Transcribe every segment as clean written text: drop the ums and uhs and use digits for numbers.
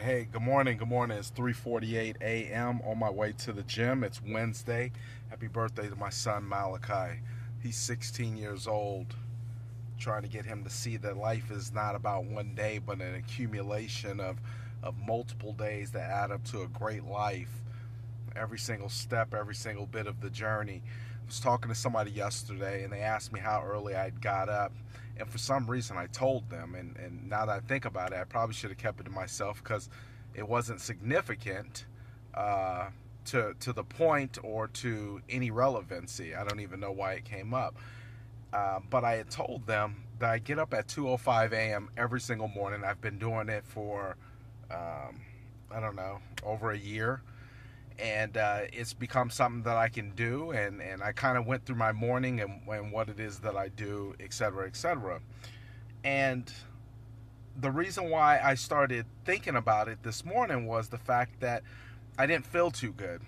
Hey, good morning. Good morning. It's 3:48 a.m. on my way to the gym. It's Wednesday. Happy birthday to my son Malachi. He's 16 years old. Trying to get him to see that life is not about one day, but an accumulation of multiple days that add up to a great life. Every single step, every single bit of the journey. I was talking to somebody yesterday and they asked me how early I'd got up. And for some reason, I told them. And now that I think about it, I probably should have kept it to myself because it wasn't significant to the point or to any relevancy. I don't even know why it came up. But I had told them that I get up at 2:05 a.m. every single morning. I've been doing it for, I don't know, over a year, and it's become something that I can do. And I kind of went through my morning and what it is that I do, et cetera, et cetera. And the reason why I started thinking about it this morning was the fact that I didn't feel too good.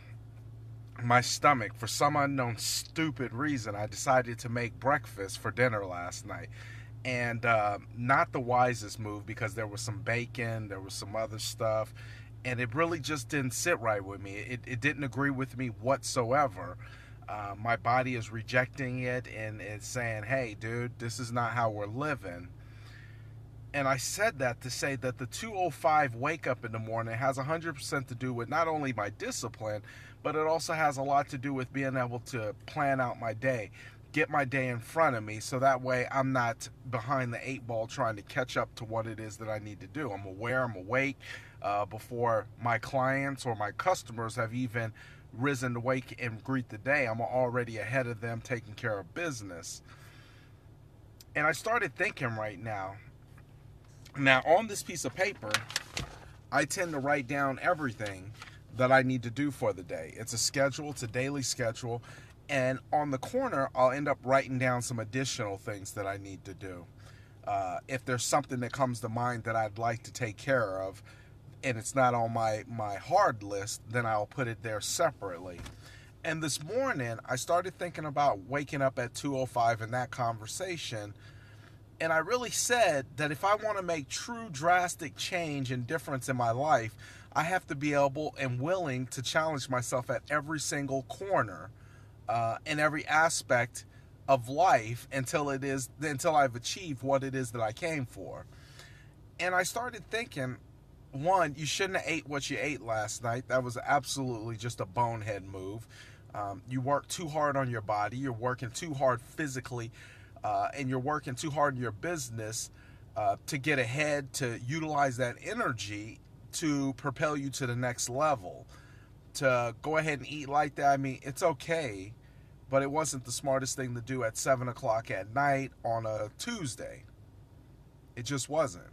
My stomach, for some unknown stupid reason, I decided to make breakfast for dinner last night. And not the wisest move because there was some bacon, there was some other stuff, and it really just didn't sit right with me. It didn't agree with me whatsoever. My body is rejecting it and it's saying, hey, dude, this is not how we're living. And I said that to say that the 2:05 wake up in the morning has 100% to do with not only my discipline, but it also has a lot to do with being able to plan out my day, get my day in front of me so that way I'm not behind the eight ball trying to catch up to what it is that I need to do. I'm aware, I'm awake before my clients or my customers have even risen to wake and greet the day. I'm already ahead of them taking care of business. And I started thinking right now, on this piece of paper, I tend to write down everything that I need to do for the day. It's a schedule, it's a daily schedule. And on the corner, I'll end up writing down some additional things that I need to do. If there's something that comes to mind that I'd like to take care of, and it's not on my hard list, then I'll put it there separately. And this morning, I started thinking about waking up at 2:05 in that conversation, and I really said that if I want to make true drastic change and difference in my life, I have to be able and willing to challenge myself at every single corner, in every aspect of life until I've achieved what it is that I came for. And I started thinking, one, you shouldn't have ate what you ate last night. That was absolutely just a bonehead move. You work too hard on your body. You're working too hard physically, and you're working too hard in your business to get ahead, to utilize that energy to propel you to the next level. To go ahead and eat like that, I mean, it's okay, but it wasn't the smartest thing to do at 7 o'clock at night on a Tuesday. It just wasn't.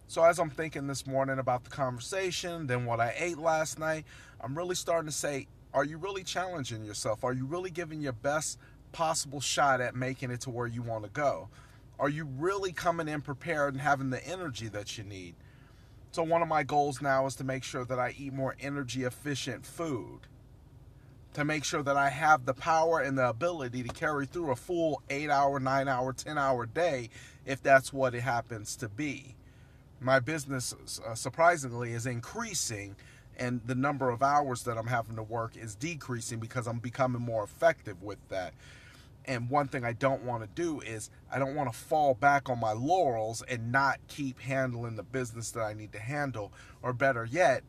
So as I'm thinking this morning about the conversation, then what I ate last night, I'm really starting to say, are you really challenging yourself? Are you really giving your best possible shot at making it to where you want to go? Are you really coming in prepared and having the energy that you need? So one of my goals now is to make sure that I eat more energy efficient food, to make sure that I have the power and the ability to carry through a full 8 hour, 9 hour, 10 hour day if that's what it happens to be. My business, surprisingly, is increasing, and the number of hours that I'm having to work is decreasing because I'm becoming more effective with that. And one thing I don't want to do is I don't want to fall back on my laurels and not keep handling the business that I need to handle, or better yet,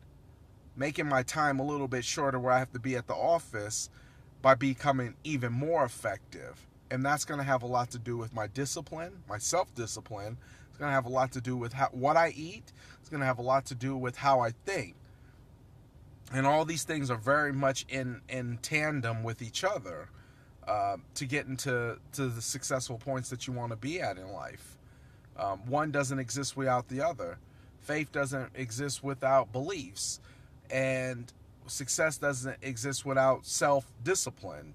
making my time a little bit shorter where I have to be at the office by becoming even more effective. And that's going to have a lot to do with my discipline, my self-discipline. It's going to have a lot to do with what I eat. It's going to have a lot to do with how I think. And all these things are very much in tandem with each other to get into the successful points that you want to be at in life. One doesn't exist without the other. Faith doesn't exist without beliefs. And success doesn't exist without self-discipline.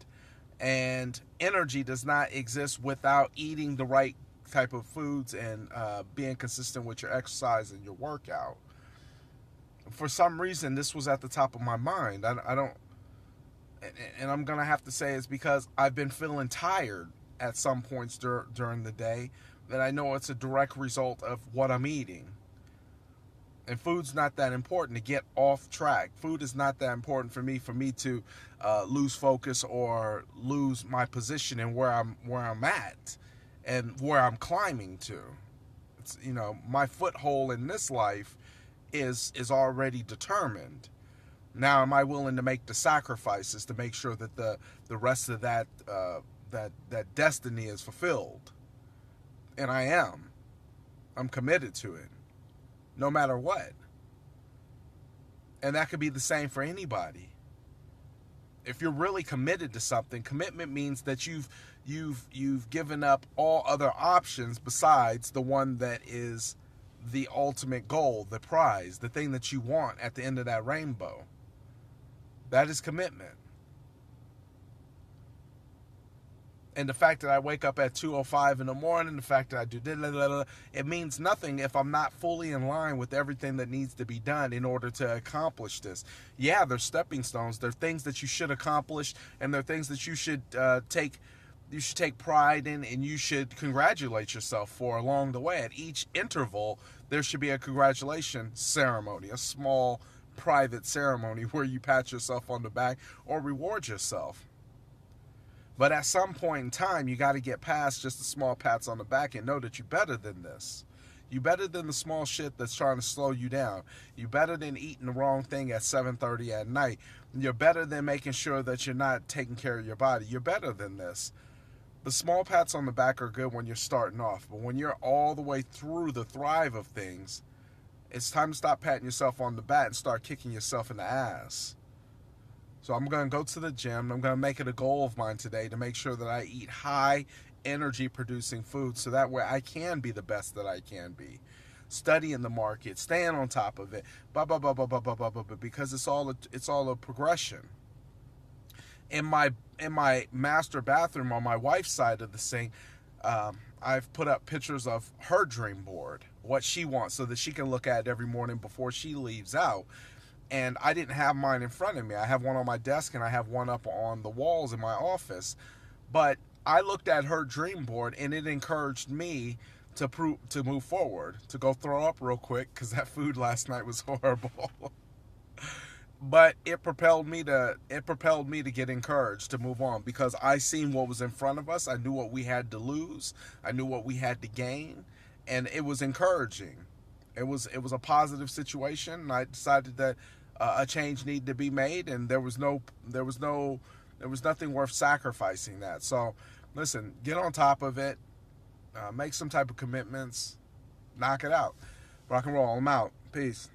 And energy does not exist without eating the right type of foods and being consistent with your exercise and your workout. For some reason, this was at the top of my mind. I don't, and I'm going to have to say it's because I've been feeling tired at some points during the day, that I know it's a direct result of what I'm eating. And food's not that important to get off track. Food is not that important for me to lose focus or lose my position in where I'm at and where I'm climbing to. It's, my foothold in this life is already determined. Now, am I willing to make the sacrifices to make sure that the rest of that that destiny is fulfilled? And I am. I'm committed to it, no matter what. And that could be the same for anybody. If you're really committed to something, commitment means that you've given up all other options besides the one that is the ultimate goal, the prize, the thing that you want at the end of that rainbow. That is commitment. And the fact that I wake up at 2:05 in the morning, the fact that I do it means nothing if I'm not fully in line with everything that needs to be done in order to accomplish this. Yeah, there's stepping stones. There are things that you should accomplish, and there are things that you should take pride in, and you should congratulate yourself for along the way. At each interval, there should be a congratulation ceremony, a small private ceremony where you pat yourself on the back or reward yourself. But at some point in time, you got to get past just the small pats on the back and know that you're better than this. You're better than the small shit that's trying to slow you down. You're better than eating the wrong thing at 7:30 at night. You're better than making sure that you're not taking care of your body. You're better than this. The small pats on the back are good when you're starting off. But when you're all the way through the thrive of things, it's time to stop patting yourself on the back and start kicking yourself in the ass. So I'm going to go to the gym. I'm going to make it a goal of mine today to make sure that I eat high energy producing food so that way I can be the best that I can be. Studying the market, staying on top of it, because it's all a progression. In my master bathroom on my wife's side of the sink, I've put up pictures of her dream board, what she wants, so that she can look at it every morning before she leaves out. And I didn't have mine in front of me. I have one on my desk and I have one up on the walls in my office. But I looked at her dream board and it encouraged me to move forward, to go throw up real quick because that food last night was horrible. But it propelled me to get encouraged to move on because I seen what was in front of us. I knew what we had to lose. I knew what we had to gain, and it was encouraging. It was a positive situation, and I decided that a change needed to be made, and there was nothing worth sacrificing that. So, listen, get on top of it, make some type of commitments, knock it out. Rock and roll. I'm out. Peace.